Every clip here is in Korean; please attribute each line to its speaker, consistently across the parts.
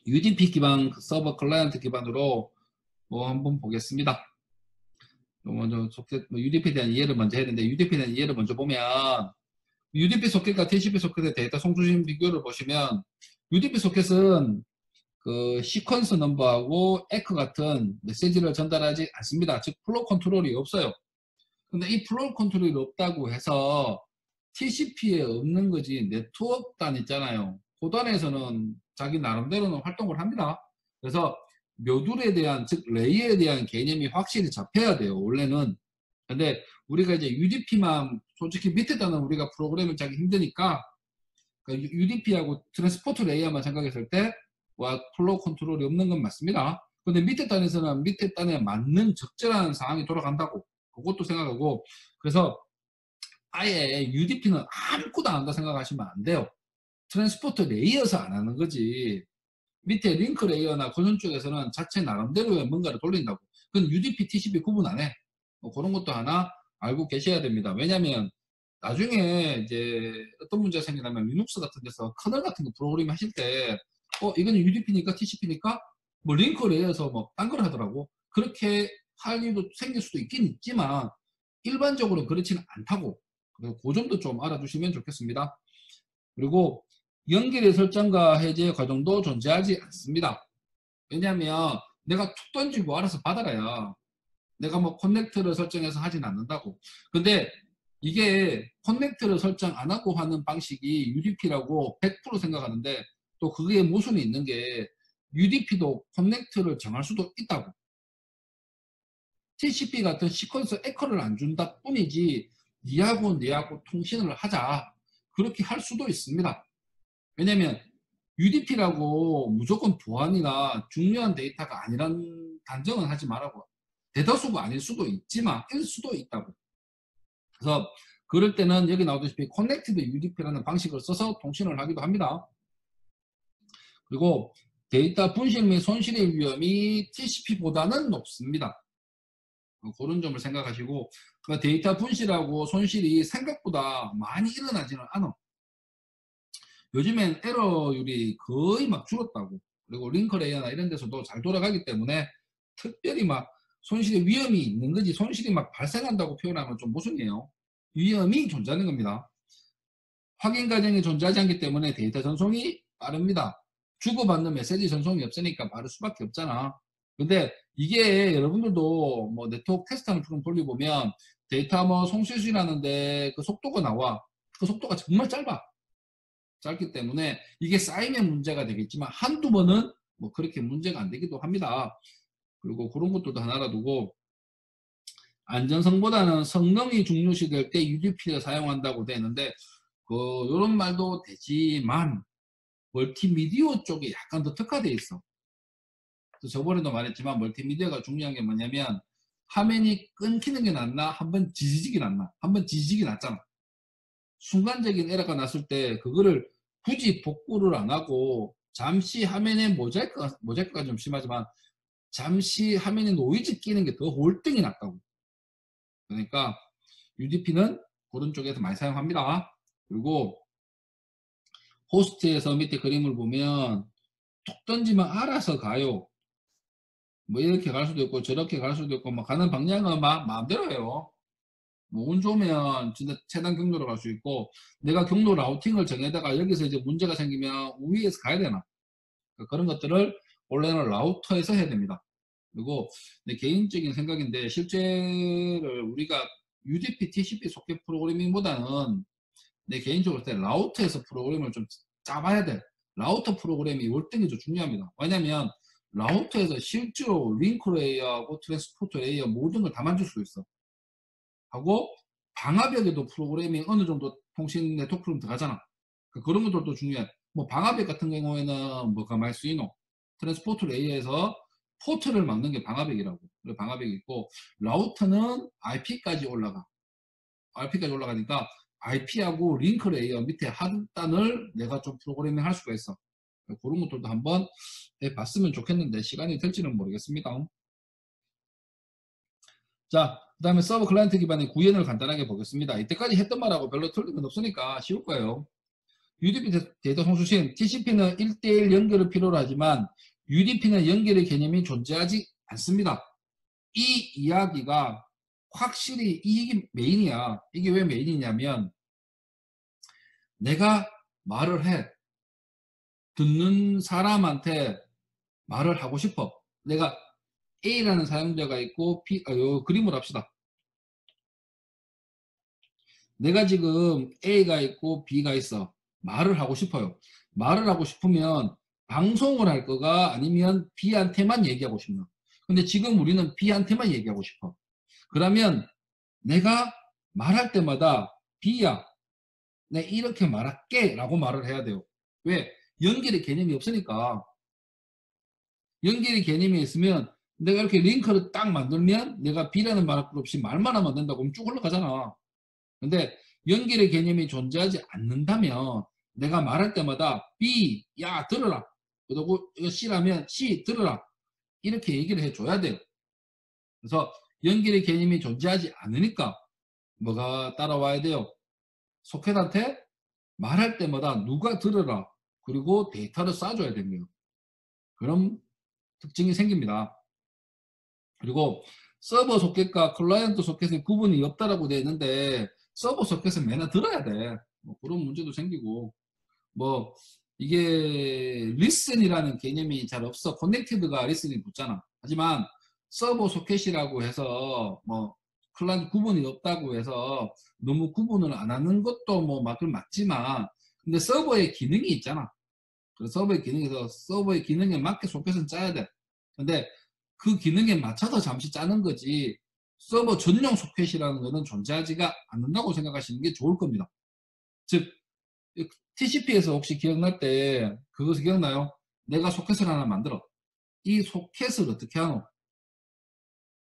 Speaker 1: UDP 기반 서버 클라이언트 기반으로 뭐 한번 보겠습니다. 먼저 소켓, UDP에 대한 이해를 먼저 해야 되는데, UDP에 대한 이해를 먼저 보면, UDP 소켓과 TCP 소켓의 데이터 송수신 비교를 보시면, UDP 소켓은 그 시퀀스 넘버하고 에크 같은 메시지를 전달하지 않습니다. 즉 플로우 컨트롤이 없어요. 근데 이 플로우 컨트롤이 없다고 해서 TCP에 없는 거지 네트워크 단 있잖아요. 그 단에서는 자기 나름대로는 활동을 합니다. 그래서 묘둘에 대한, 즉 레이어에 대한 개념이 확실히 잡혀야 돼요, 원래는. 근데 우리가 이제 UDP만, 솔직히 밑에 단은 우리가 프로그램을 짜기 힘드니까 UDP하고 트랜스포트 레이어만 생각했을 때 와, 플로우 컨트롤이 없는 건 맞습니다. 근데 밑에 단에서는 밑에 단에 맞는 적절한 상황이 돌아간다고 그것도 생각하고, 그래서 아예 UDP는 아무것도 안 한다 생각하시면 안 돼요. 트랜스포트 레이어에서 안 하는 거지. 밑에 링크 레이어나 건설 쪽에서는 자체 나름대로의 뭔가를 돌린다고. 그건 UDP, TCP 구분 안 해. 뭐 그런 것도 하나 알고 계셔야 됩니다. 왜냐면 나중에 이제 어떤 문제가 생기냐면 리눅스 같은 데서 커널 같은 거 프로그램 하실 때 이거는 UDP니까 TCP니까 뭐 링크 레이어에서 뭐 딴 걸 하더라고. 그렇게 할 일도 생길 수도 있긴 있지만 일반적으로 그렇지는 않다고. 그래서 그 점도 좀 알아두시면 좋겠습니다. 그리고 연결의 설정과 해제 과정도 존재하지 않습니다. 왜냐하면 내가 툭 던지고 알아서 받아라야. 내가 뭐 커넥터를 설정해서 하진 않는다고. 근데 이게 커넥터를 설정 안 하고 하는 방식이 UDP라고 100% 생각하는데 또 그게 모순이 있는 게 UDP도 커넥터를 정할 수도 있다고. TCP 같은 시퀀스 에커를 안 준다 뿐이지 니하고 통신을 하자. 그렇게 할 수도 있습니다. 왜냐면 UDP라고 무조건 보안이나 중요한 데이터가 아니란 단정은 하지 말라고. 대다수가 아닐 수도 있지만 일 수도 있다고. 그래서 그럴 때는 여기 나오다시피 커넥티드 UDP라는 방식을 써서 통신을 하기도 합니다. 그리고 데이터 분실 및 손실의 위험이 TCP보다는 높습니다. 그런 점을 생각하시고, 데이터 분실하고 손실이 생각보다 많이 일어나지는 않아. 요즘엔 에러율이 거의 막 줄었다고. 그리고 링크레이어나 이런 데서도 잘 돌아가기 때문에 특별히 막 손실의 위험이 있는 거지, 손실이 막 발생한다고 표현하면 좀 모순이에요. 위험이 존재하는 겁니다. 확인 과정이 존재하지 않기 때문에 데이터 전송이 빠릅니다. 주고받는 메시지 전송이 없으니까 빠를 수밖에 없잖아. 근데 이게 여러분들도 뭐 네트워크 테스트하는 프로그램 돌려보면 데이터 뭐 송실수라는데 그 속도가 나와. 그 속도가 정말 짧아. 짧기 때문에 이게 쌓이면 문제가 되겠지만 한두 번은 뭐 그렇게 문제가 안 되기도 합니다. 그리고 그런 것들도 하나 알아두고, 안전성보다는 성능이 중요시 될 때 UDP를 사용한다고 되는데 요런 말도 되지만 멀티미디어 쪽에 약간 더 특화되어 있어. 그래서 저번에도 말했지만 멀티미디어가 중요한 게 뭐냐면 화면이 끊기는 게 낫나 한번 지지직이 낫나. 한번 지지직이 낫잖아. 순간적인 에러가 났을 때 그거를 굳이 복구를 안 하고 잠시 화면에 모자이크가 좀 심하지만 잠시 화면에 노이즈 끼는 게 더 월등히 낫다고. 그러니까 UDP는 그런 쪽에서 많이 사용합니다. 그리고 호스트에서 밑에 그림을 보면 툭 던지면 알아서 가요. 뭐 이렇게 갈 수도 있고 저렇게 갈 수도 있고 뭐 가는 방향은 마음대로 해요. 뭐 운 좋으면 진짜 최단 경로로 갈 수 있고, 내가 경로 라우팅을 정해다가 여기서 이제 문제가 생기면 위에서 가야 되나, 그런 것들을 원래는 라우터에서 해야 됩니다. 그리고 내 개인적인 생각인데 실제를 우리가 UDP, TCP 소켓 프로그래밍보다는 내 개인적으로 볼 때 라우터에서 프로그램을 좀 짜봐야 돼. 라우터 프로그램이 월등히 좀 중요합니다. 왜냐면 라우터에서 실제로 링크 레이어하고 트랜스포트 레이어 모든 걸 다 만질 수 있어. 하고 방화벽에도 프로그램이 어느 정도 통신 네트워크 프로그램 들어가잖아. 그런 것들도 중요해. 뭐 방화벽 같은 경우에는 뭐가 많이 쓰이노? 트랜스포트 레이어에서 포트를 막는 게 방화벽이라고. 방화벽이 있고, 라우터는 IP까지 올라가. IP까지 올라가니까 IP하고 링크 레이어 밑에 하단을 내가 좀 프로그래밍 할 수가 있어. 그런 것들도 한번 해봤으면 좋겠는데 시간이 될지는 모르겠습니다. 자, 그 다음에 서버 클라이언트 기반의 구현을 간단하게 보겠습니다. 이때까지 했던 말하고 별로 틀린 건 없으니까 쉬울 거예요. UDP 데이터 송수신, TCP는 1대1 연결을 필요로 하지만 UDP는 연결의 개념이 존재하지 않습니다. 이 이야기가 확실히 이게 메인이야. 이게 왜 메인이냐면 내가 말을 해. 듣는 사람한테 말을 하고 싶어. 내가 A라는 사용자가 있고 요 그림을 합시다. 내가 지금 A가 있고 B가 있어. 말을 하고 싶어요. 말을 하고 싶으면 방송을 할 거가 아니면 B한테만 얘기하고 싶나. 근데 지금 우리는 B한테만 얘기하고 싶어. 그러면 내가 말할 때마다 B야, 내 이렇게 말할게 라고 말을 해야 돼요. 왜? 연결의 개념이 없으니까. 연결의 개념이 있으면 내가 이렇게 링크를 딱 만들면 내가 B라는 말 없이 말만 하면 된다고 하면 쭉 흘러가잖아. 근데 연결의 개념이 존재하지 않는다면 내가 말할 때마다 B, 야 들어라. 그리고 이거 C라면 C 들어라. 이렇게 얘기를 해줘야 돼요. 그래서 연결의 개념이 존재하지 않으니까 뭐가 따라와야 돼요? 소켓한테 말할 때마다 누가 들어라. 그리고 데이터를 쏴줘야 됩니다. 그런 특징이 생깁니다. 그리고 서버 소켓과 클라이언트 소켓의 구분이 없다라고 되어 있는데 서버 소켓은 맨날 들어야 돼. 뭐 그런 문제도 생기고 뭐 이게 리슨이라는 개념이 잘 없어. 커넥티드가 리슨이 붙잖아. 하지만 서버 소켓이라고 해서 뭐 클라이언트 구분이 없다고 해서 너무 구분을 안 하는 것도 뭐 맞지만 근데 서버의 기능이 있잖아. 그래서 서버의 기능에서 서버의 기능에 맞게 소켓은 짜야 돼. 근데 그 기능에 맞춰서 잠시 짜는 거지 서버 전용 소켓이라는 것은 존재하지가 않는다고 생각하시는 게 좋을 겁니다. 즉 TCP에서 혹시 기억날 때 그것을 기억나요? 내가 소켓을 하나 만들어. 이 소켓을 어떻게 하노?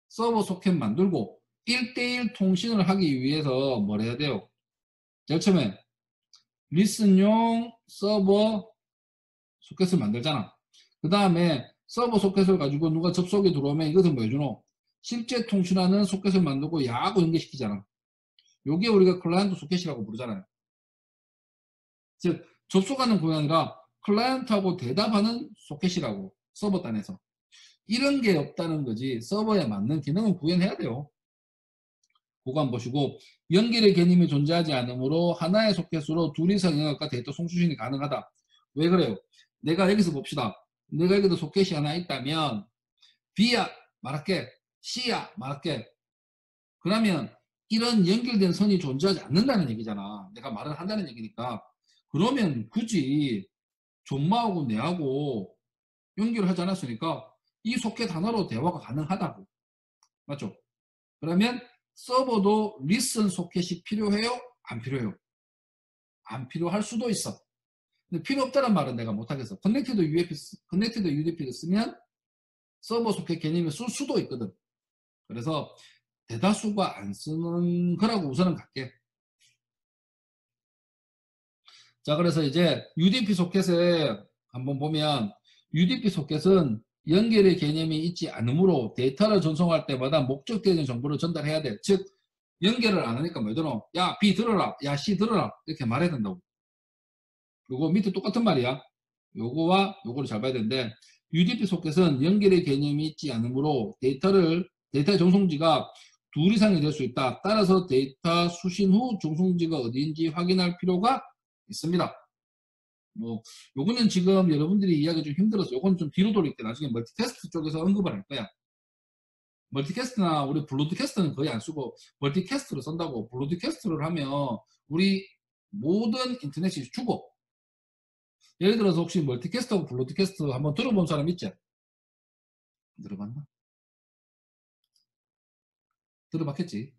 Speaker 1: 서버 소켓 만들고 1대1 통신을 하기 위해서 뭘 해야 돼요? 제일 처음에 리슨용 서버 소켓을 만들잖아. 그 다음에 서버 소켓을 가지고 누가 접속이 들어오면 이것을 뭐 해주노? 실제 통신하는 소켓을 만들고 야하고 연결시키잖아. 요게 우리가 클라이언트 소켓이라고 부르잖아요. 즉 접속하는 구간이 아니라 클라이언트하고 대답하는 소켓이라고 서버 단에서. 이런 게 없다는 거지 서버에 맞는 기능은 구현해야 돼요. 그거 한번 보시고 연결의 개념이 존재하지 않으므로 하나의 소켓으로 둘 이상 영역과 데이터 송수신이 가능하다. 왜 그래요? 내가 여기서 봅시다. 내가 여기도 소켓이 하나 있다면 B야 말할게 C야 말할게 그러면 이런 연결된 선이 존재하지 않는다는 얘기잖아. 내가 말을 한다는 얘기니까 그러면 굳이 존마하고 내하고 연결을 하지 않았으니까 이 소켓 하나로 대화가 가능하다고. 맞죠? 그러면 서버도 리슨 소켓이 필요해요? 안 필요해요? 안 필요할 수도 있어. 근데 필요 없다는 말은 내가 못하겠어. 커넥티드 UDP를 쓰면 서버 소켓 개념을 쓸 수도 있거든. 그래서 대다수가 안 쓰는 거라고 우선은 갈게. 자, 그래서 이제 UDP 소켓에 한번 보면 UDP 소켓은 연결의 개념이 있지 않으므로 데이터를 전송할 때마다 목적되는 정보를 전달해야 돼. 즉 연결을 안 하니까 뭐더노? 야 B 들어라, 야 C 들어라 이렇게 말해야 된다고. 그리고 밑에 똑같은 말이야. 요거와 요거를 잘 봐야 되는데 UDP 소켓은 연결의 개념이 있지 않으므로 데이터의 전송지가 둘 이상이 될 수 있다. 따라서 데이터 수신 후 전송지가 어디인지 확인할 필요가 있습니다. 뭐 요거는 지금 여러분들이 이야기 좀 힘들어서 요건 좀 뒤로 돌릴게. 나중에 멀티캐스트 쪽에서 언급을 할 거야. 멀티캐스트나 우리 블로드캐스트는 거의 안 쓰고 멀티캐스트를 쓴다고. 블로드캐스트를 하면 우리 모든 인터넷이 죽어. 예를 들어서 혹시 멀티캐스트하고 블로드캐스트 한번 들어본 사람 있지? 들어봤나? 들어봤겠지?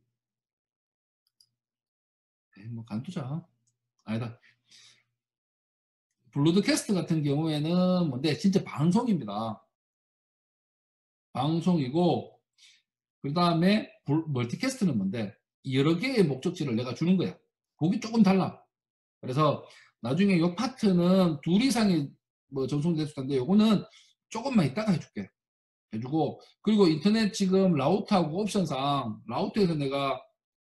Speaker 1: 에이, 뭐 간투자. 아니다. 블로드캐스트 같은 경우에는 뭔데 진짜 방송입니다. 방송이고 그 다음에 멀티캐스트는 뭔데 여러 개의 목적지를 내가 주는 거야. 그게 조금 달라. 그래서 나중에 요 파트는 둘 이상이 뭐 전송될 수 있는데 요거는 조금만 이따가 해줄게. 해주고 그리고 인터넷 지금 라우터하고 옵션상 라우터에서 내가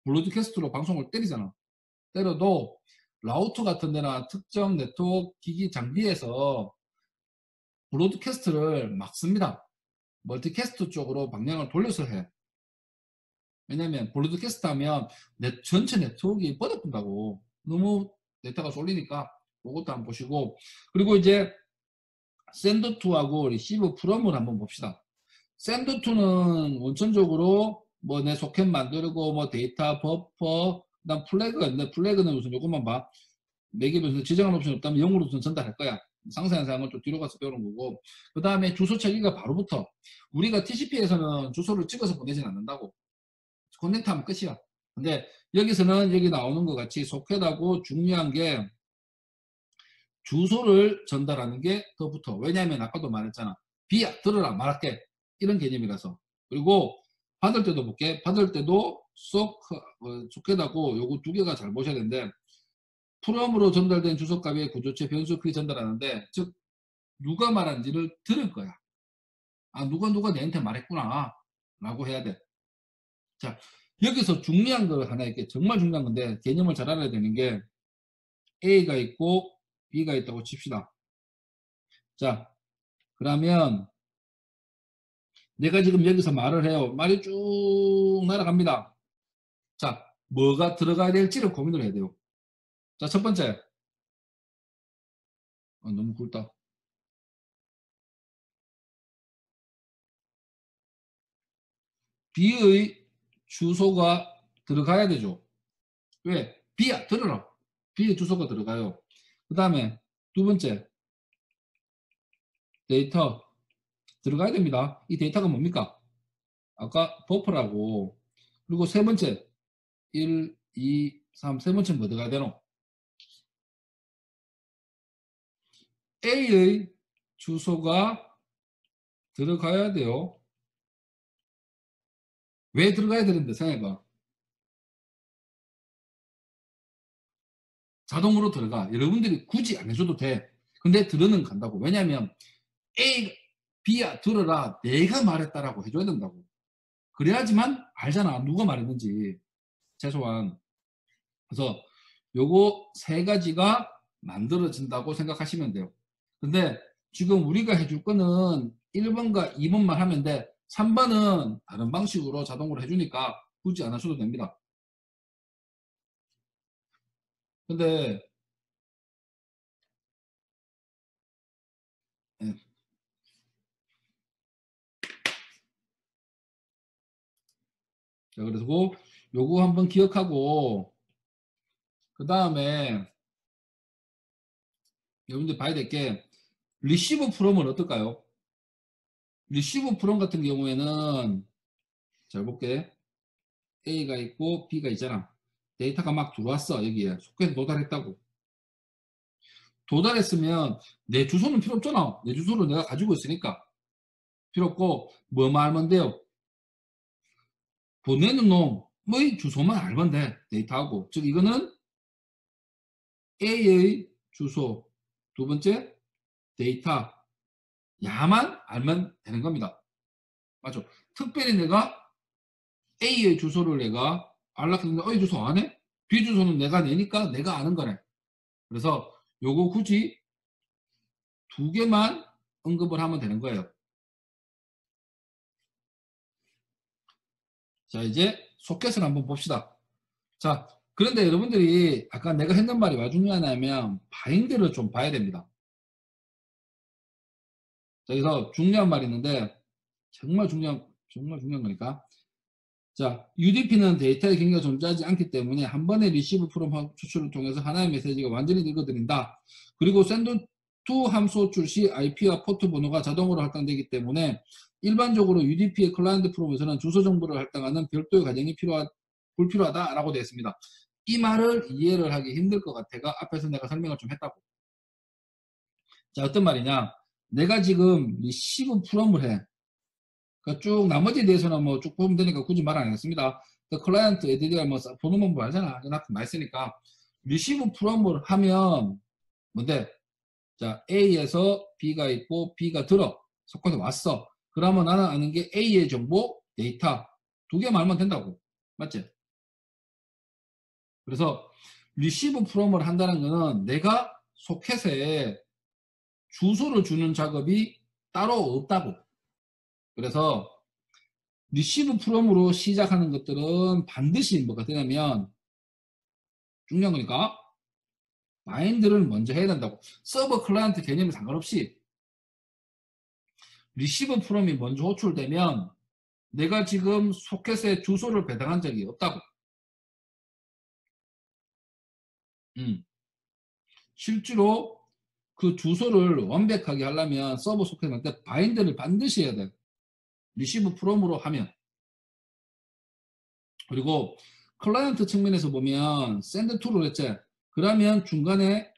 Speaker 1: 브로드캐스트로 방송을 때리잖아. 때려도 라우터 같은 데나 특정 네트워크 기기 장비에서 브로드캐스트를 막 씁니다. 멀티캐스트 쪽으로 방향을 돌려서 해. 왜냐면 브로드캐스트 하면 전체 네트워크가 뻗어본다고. 너무 데이터가 쏠리니까 그것도 한번 보시고, 그리고 이제 샌드2하고 리시브 프롬을 한번 봅시다. 샌드2는 원천적으로 뭐 내 소켓 만들고 뭐 데이터 버퍼 그다음 플래그가 있는데, 플래그는 우선 요것만 봐. 매기면서 지정한 옵션 없다면 0으로 우선 전달할 거야. 상세한 사항은 또 뒤로 가서 배우는 거고, 그 다음에 주소 체계가 바로 붙어. 우리가 TCP에서는 주소를 찍어서 보내진 않는다고. 커넥트하면 끝이야. 근데 여기서는 여기 나오는 것 같이 소켓하고 중요한 게 주소를 전달하는 게 더 붙어. 왜냐하면 아까도 말했잖아. 비야 들어라 말할게 이런 개념이라서. 그리고 받을 때도 볼게. 받을 때도 소켓하고 요거 두 개가 잘 보셔야 되는데, 프롬으로 전달된 주소값의 구조체 변수 크기 전달하는데, 즉 누가 말한지를 들을 거야. 아, 누가 내한테 말했구나 라고 해야 돼. 자, 여기서 중요한 거 하나 있게, 정말 중요한 건데 개념을 잘 알아야 되는 게, A가 있고 B가 있다고 칩시다. 자, 그러면 내가 지금 여기서 말을 해요. 말이 쭉 날아갑니다. 자, 뭐가 들어가야 될지를 고민을 해야 돼요. 자, 첫 번째. 너무 굵다. B의 주소가 들어가야 되죠. 왜? B야, 들어라. B의 주소가 들어가요. 그 다음에 두 번째, 데이터 들어가야 됩니다. 이 데이터가 뭡니까? 아까 버퍼라고. 그리고 세 번째, 1, 2, 3, 세 번째 뭐 들어가야 되노? A의 주소가 들어가야 돼요. 왜 들어가야 되는데 생각해봐. 자동으로 들어가. 여러분들이 굳이 안 해줘도 돼. 근데 들어는 간다고. 왜냐면 A, B야 들어라. 내가 말했다라고 해줘야 된다고. 그래야지만 알잖아. 누가 말했는지. 최소한. 그래서 요거 세 가지가 만들어진다고 생각하시면 돼요. 근데 지금 우리가 해줄 거는 1번과 2번만 하면 돼. 3번은 다른 방식으로 자동으로 해주니까 굳이 안 하셔도 됩니다. 근데 예. 자, 그래서 요거 한번 기억하고, 그 다음에 여러분들 봐야 될 게, 리시브 프롬은 어떨까요? 리시브 프롬 같은 경우에는 잘 볼게. A가 있고 B가 있잖아. 데이터가 막 들어왔어. 여기에 소켓에 도달했다고. 도달했으면 내 주소는 필요 없잖아. 내 주소를 내가 가지고 있으니까 필요 없고, 뭐만 알면 돼요? 보내는 놈의 주소만 알면 돼. 데이터하고. 즉 이거는 A의 주소, 두 번째 데이터 야만 알면 되는 겁니다. 맞죠? 특별히 내가 A의 주소를 내가 알려고 했는데 A 주소 안 해? B 주소는 내가 내니까 내가 아는 거네. 그래서 요거 굳이 두 개만 언급을 하면 되는 거예요. 자, 이제 소켓을 한번 봅시다. 자, 그런데 여러분들이 아까 내가 했는 말이 왜 중요하냐면 바인드를 좀 봐야 됩니다. 자, 여기서 중요한 말이 있는데, 정말 중요한 거니까. 자, UDP는 데이터의 경계가 존재하지 않기 때문에 한 번의 리시브 프롬 추출을 통해서 하나의 메시지가 완전히 읽어드린다. 그리고 샌드2 함수 호출 시 IP와 포트 번호가 자동으로 할당되기 때문에 일반적으로 UDP의 클라이언트 프롬에서는 주소 정보를 할당하는 별도의 과정이 불필요하다라고 되어 있습니다. 이 말을 이해를 하기 힘들 것 같아가 앞에서 내가 설명을 좀 했다고. 자, 어떤 말이냐? 내가 지금 리시브 프롬을 해. 그러니까 쭉 나머지에 대해서는 뭐 쭉 보면 되니까 굳이 말 안 하겠습니다. 그 클라이언트 애들이 뭐 보는 법 알잖아. 나 많이 쓰니까. 리시브 프롬을 하면 뭔데? 자, A에서 B가 있고 B가 들어. 섞어서 왔어. 그러면 나는 아는 게 A의 정보, 데이터 두 개만 알면 된다고. 맞지? 그래서 리시브 프롬을 한다는 거는 내가 소켓에 주소를 주는 작업이 따로 없다고. 그래서 리시브 프롬으로 시작하는 것들은 반드시 뭐가 되냐면 중요한 거니까 바인드를 먼저 해야 된다고. 서버 클라이언트 개념이 상관없이 리시브 프롬이 먼저 호출되면 내가 지금 소켓에 주소를 배당한 적이 없다고. 실제로 그 주소를 완벽하게 하려면 서버 소켓한테 바인드를 반드시 해야 돼. 리시브 프롬으로 하면. 그리고 클라이언트 측면에서 보면 샌드 투를 했지. 그러면 중간에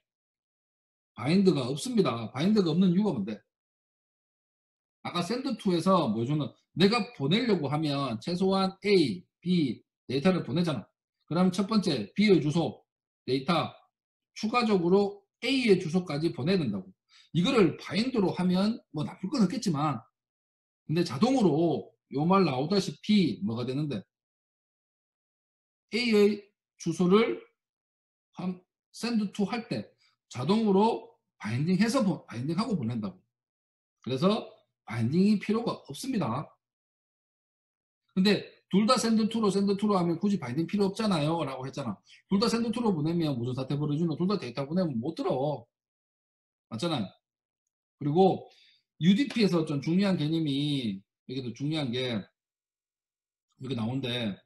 Speaker 1: 바인드가 없습니다. 바인드가 없는 이유가 뭔데? 아까 샌드 투에서 뭐 주는 내가 보내려고 하면 최소한 A, B 데이터를 보내잖아. 그럼 첫 번째 B의 주소 데이터 추가적으로 A의 주소까지 보내야 된다고. 이거를 바인드로 하면 뭐 나쁠 건 없겠지만 근데 자동으로 요 말 나오다시피 뭐가 되는데 A의 주소를 샌드 투 할 때 자동으로 바인딩하고 보낸다고. 그래서 바인딩이 필요가 없습니다. 근데 둘 다 샌드 투로 하면 굳이 바인딩 필요 없잖아요 라고 했잖아. 둘 다 샌드 투로 보내면 무슨 사태 벌어지노? 둘 다 데이터 보내면 못 들어. 맞잖아요. 그리고 UDP에서 좀 중요한 개념이 여기도 중요한 게 여기 나오는데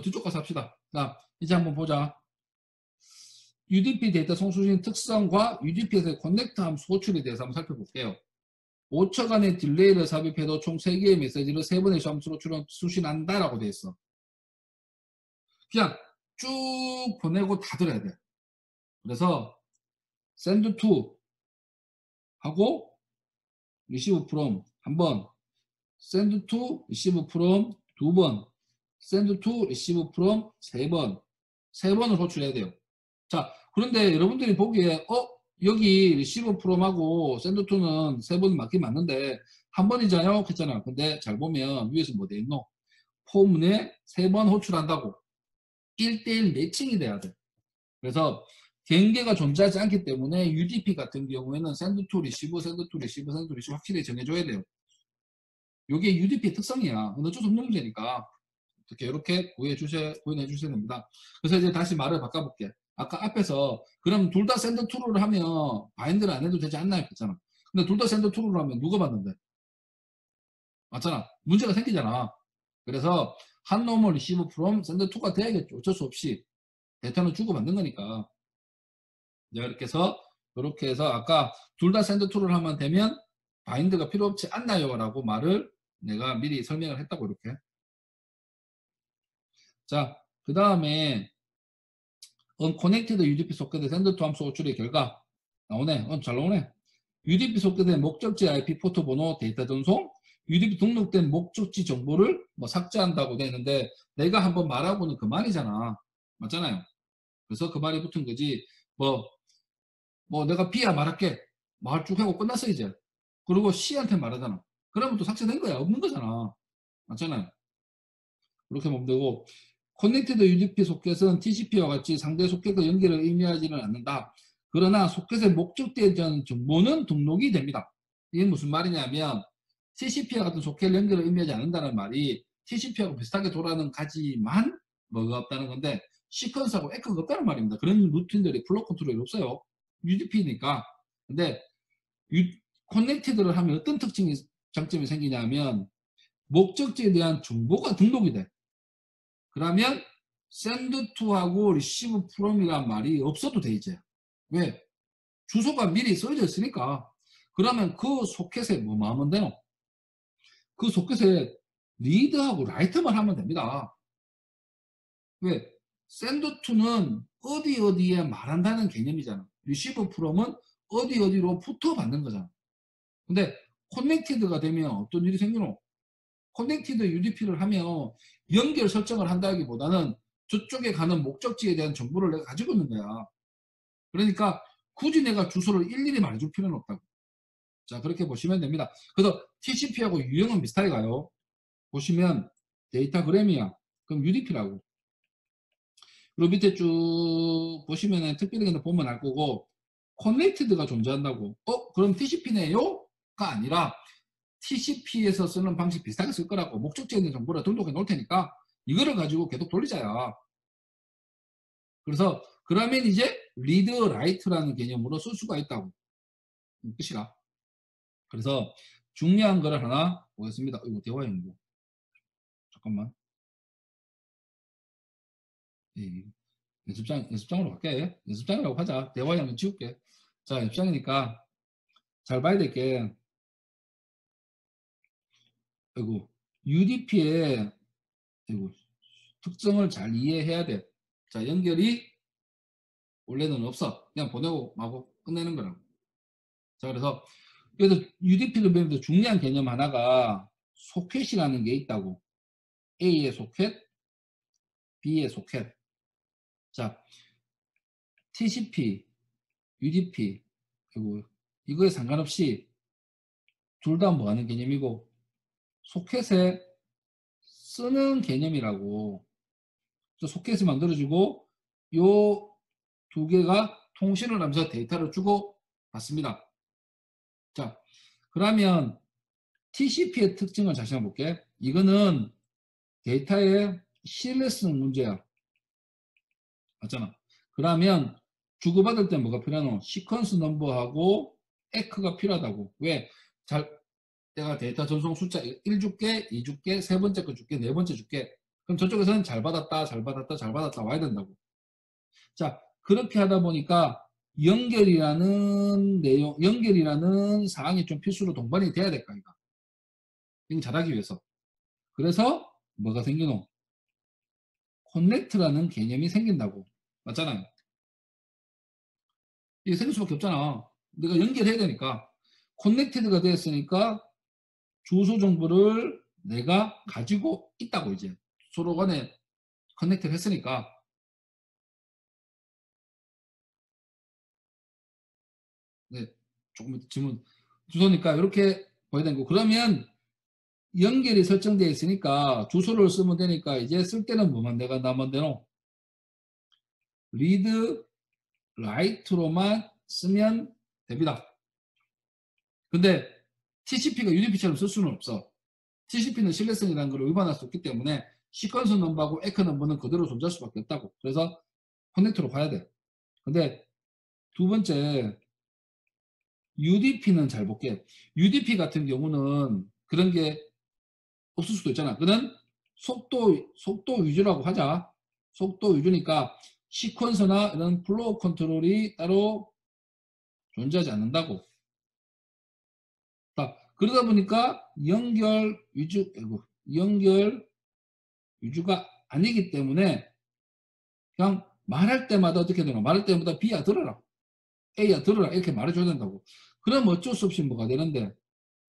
Speaker 1: 뒤쪽 가서 합시다. 자 이제 한번 보자. UDP 데이터 송수신 특성과 UDP에서의 커넥트 함수 호출에 대해서 한번 살펴볼게요. 5초간의 딜레이를 삽입해도 총 3개의 메시지를 3번의 함수로 수신한다라고 되어 있어. 그냥 쭉 보내고 다 들어야 돼. 그래서 send to 하고 receive from 한 번, send to receive from 두 번, send to receive from 세 번을 호출해야 돼요. 자, 그런데 여러분들이 보기에 여기 receive from하고 send to는 세 번 맞긴 맞는데 한 번이잖아요 했잖아. 근데 잘 보면 위에서 뭐 돼 있노? 포문에 세 번 호출한다고 1대1 매칭이 돼야 돼. 그래서 경계가 존재하지 않기 때문에 UDP 같은 경우에는 send to receive, send to receive, send to receive 확실히 정해줘야 돼요. 이게 UDP의 특성이야. 어쩔 수 없는 문제니까 이렇게 구현해 주셔야 됩니다. 그래서 이제 다시 말을 바꿔볼게. 아까 앞에서 그럼 둘 다 샌드 투루를 하면 바인드를 안 해도 되지 않나 했잖아. 근데 둘 다 샌드 투루를 하면 누가 받는데? 맞잖아. 문제가 생기잖아. 그래서 한 놈을 리시브 프롬 샌드 투가 돼야겠죠. 어쩔 수 없이 데이터는 주고받는 거니까. 이렇게 해서 아까 둘 다 샌드 투를 하면 되면 바인드가 필요 없지 않나요? 라고 말을 내가 미리 설명을 했다고 이렇게. 자, 그 다음에 unconnected UDP 소켓의 샌드투 함수 호출의 결과 나오네. 잘 나오네. UDP 소켓의 목적지 IP 포트 번호 데이터 전송 UDP 등록된 목적지 정보를 뭐 삭제한다고 되어 있는데 내가 한번 말하고는 그만이잖아. 맞잖아요. 그래서 그 말이 붙은 거지. 뭐 내가 B야 말할게. 말 쭉 하고 끝났어 이제. 그리고 C한테 말하잖아. 그러면 또 삭제된 거야. 없는 거잖아. 맞잖아요. 그렇게 보면 되고 커넥티드 UDP 소켓은 TCP와 같이 상대 소켓과 연결을 의미하지는 않는다. 그러나 소켓의 목적지에 대한 정보는 등록이 됩니다. 이게 무슨 말이냐면 TCP와 같은 소켓 연결을 의미하지 않는다는 말이 TCP하고 비슷하게 돌아가는 가지만 뭐가 없다는 건데 시퀀스하고 에코가 없다는 말입니다. 그런 루틴들이 플로 컨트롤이 없어요. UDP니까. 근데 커넥티드를 하면 어떤 장점이 생기냐면 목적지에 대한 정보가 등록이 돼. 그러면 send to하고 receive from이란 말이 없어도 돼 이제. 왜? 주소가 미리 써져 있으니까. 그러면 그 소켓에 뭐만 하면 되노? 그 소켓에 read하고 write만 하면 됩니다. 왜? send to는 어디에 말한다는 개념이잖아. receive from은 어디로부터 받는 거잖아. 근데 connected가 되면 어떤 일이 생기노? 커넥티드 UDP를 하면 연결 설정을 한다기보다는 저쪽에 가는 목적지에 대한 정보를 내가 가지고 있는 거야. 그러니까 굳이 내가 주소를 일일이 말해줄 필요는 없다고. 자, 그렇게 보시면 됩니다. 그래서 TCP하고 유형은 비슷하게 가요. 보시면 데이터그램이야. 그럼 UDP라고. 그리고 밑에 쭉 보시면은 특별히 보면 알 거고 커넥티드가 존재한다고. 그럼 TCP네요? 가 아니라 TCP에서 쓰는 방식 비슷하게 쓸 거라고. 목적지에 있는 정보를 등록해 놓을 테니까 이거를 가지고 계속 돌리자야. 그래서 그러면 이제 리드 라이트라는 개념으로 쓸 수가 있다고. 끝이라. 그래서 중요한 거를 하나 보겠습니다. 이거 대화형이고. 잠깐만. 예, 연습장으로 갈게. 연습장이라고 하자. 대화형은 지울게. 자, 연습장이니까 잘 봐야 될 게, 이거 UDP의 이거 특성을 잘 이해해야 돼. 자, 연결이 원래는 없어. 그냥 보내고 마고 끝내는 거라고. 자, 그래서 UDP를 배우면서 중요한 개념 하나가 소켓이라는 게 있다고. A의 소켓, B의 소켓. 자, TCP, UDP, 그리고 이거에 상관없이 둘 다 뭐 하는 개념이고, 소켓에 쓰는 개념이라고. 그래서 소켓을 만들어주고, 요 두 개가 통신을 하면서 데이터를 주고 받습니다. 자, 그러면 TCP의 특징을 다시 한번 볼게. 이거는 데이터의 신뢰성 문제야. 맞잖아. 그러면 주고받을 때 뭐가 필요하노? 시퀀스 넘버하고 에크가 필요하다고. 왜? 내가 데이터 전송 숫자 1 줄게, 2 줄게, 세 번째 거 줄게, 네 번째 줄게. 그럼 저쪽에서는 잘 받았다, 잘 받았다, 잘 받았다 와야 된다고. 자, 그렇게 하다 보니까 연결이라는 사항이 좀 필수로 동반이 돼야 될까, 이거. 이거 잘하기 위해서. 그래서 뭐가 생기노? 커넥트라는 개념이 생긴다고. 맞잖아요. 이게 생길 수밖에 없잖아. 내가 연결해야 되니까. 커넥티드가 되었으니까 주소 정보를 내가 가지고 있다고 이제. 서로 간에 커넥트를 했으니까. 네, 조금 질문. 주소니까 이렇게 보여야 되는 거. 그러면 연결이 설정되어 있으니까 주소를 쓰면 되니까 이제 쓸 때는 뭐만 내가 나만 되노? 리드 라이트로만 쓰면 됩니다. 근데 TCP가 UDP처럼 쓸 수는 없어. TCP는 신뢰성이라는 걸 위반할 수 없기 때문에 시퀀스 넘버하고 에크 넘버는 그대로 존재할 수밖에 없다고. 그래서 커넥터로 봐야 돼. 근데 두 번째 UDP는 잘 볼게. UDP 같은 경우는 그런 게 없을 수도 있잖아. 그는 속도 위주라고 하자. 속도 위주니까 시퀀서나 이런 플로우 컨트롤이 따로 존재하지 않는다고. 그러다 보니까 연결 위주가 아니기 때문에 그냥 말할 때마다 어떻게 되나? 말할 때마다 B야 들어라. A야 들어라. 이렇게 말해줘야 된다고. 그럼 어쩔 수 없이 뭐가 되는데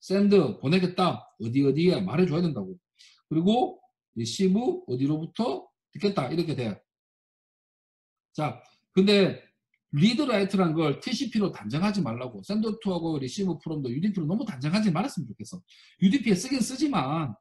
Speaker 1: 샌드 보내겠다. 어디에 말해줘야 된다고. 그리고 리시브 어디로부터 듣겠다. 이렇게 돼. 자, 근데 리드 라이트란 걸 TCP로 단정하지 말라고. 샌드2하고 리시브 프롬도 UDP로 너무 단정하지 말았으면 좋겠어. UDP에 쓰긴 쓰지만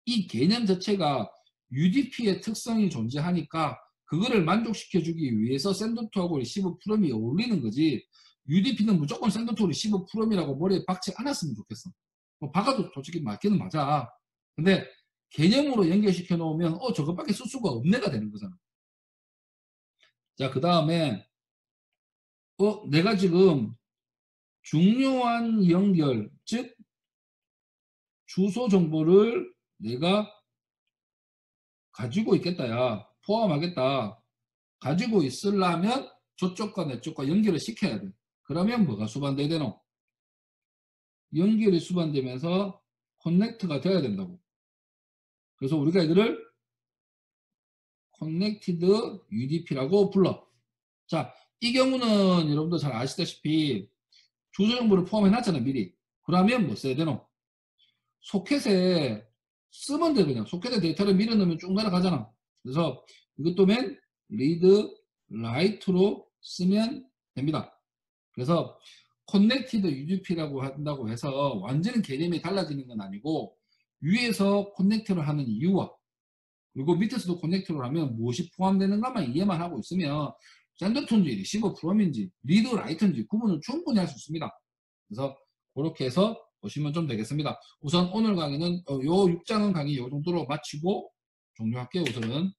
Speaker 1: 이 개념 자체가 UDP의 특성이 존재하니까 그거를 만족시켜주기 위해서 샌드2하고 리시브 프롬이 어울리는 거지. UDP는 무조건 샌드2 리시브 프롬이라고 머리에 박지 않았으면 좋겠어. 뭐 박아도 솔직히 맞기는 맞아. 근데 개념으로 연결시켜 놓으면 저것밖에 쓸 수가 없네가 되는 거잖아. 자, 그 다음에 내가 지금 중요한 연결, 즉 주소 정보를 내가 가지고 있겠다야. 포함하겠다. 가지고 있으려면 저쪽과 내 쪽과 연결을 시켜야 돼. 그러면 뭐가 수반돼야 되노? 연결이 수반되면서 커넥트가 돼야 된다고. 그래서 우리가 이거를 커넥티드 UDP라고 불러. 자, 이 경우는 여러분들 잘 아시다시피 주소 정보를 포함해 놨잖아, 미리. 그러면 뭐 써야 되노? 소켓에 쓰면 돼, 그냥. 소켓에 데이터를 밀어 넣으면 쭉 날아가잖아. 그래서 이것도 맨 리드 라이트로 쓰면 됩니다. 그래서 커넥티드 UDP라고 한다고 해서 완전히 개념이 달라지는 건 아니고 위에서 커넥트를 하는 이유와 그리고 밑에서도 커넥터를 하면 무엇이 포함되는가만 이해만 하고 있으면 샌더톤인지 리시버 프롬인지 리드 라이트인지 구분을 충분히 할 수 있습니다. 그래서 그렇게 해서 보시면 좀 되겠습니다. 우선 오늘 강의는 요 6장은 강의 요 정도로 마치고 종료할게요. 우선은.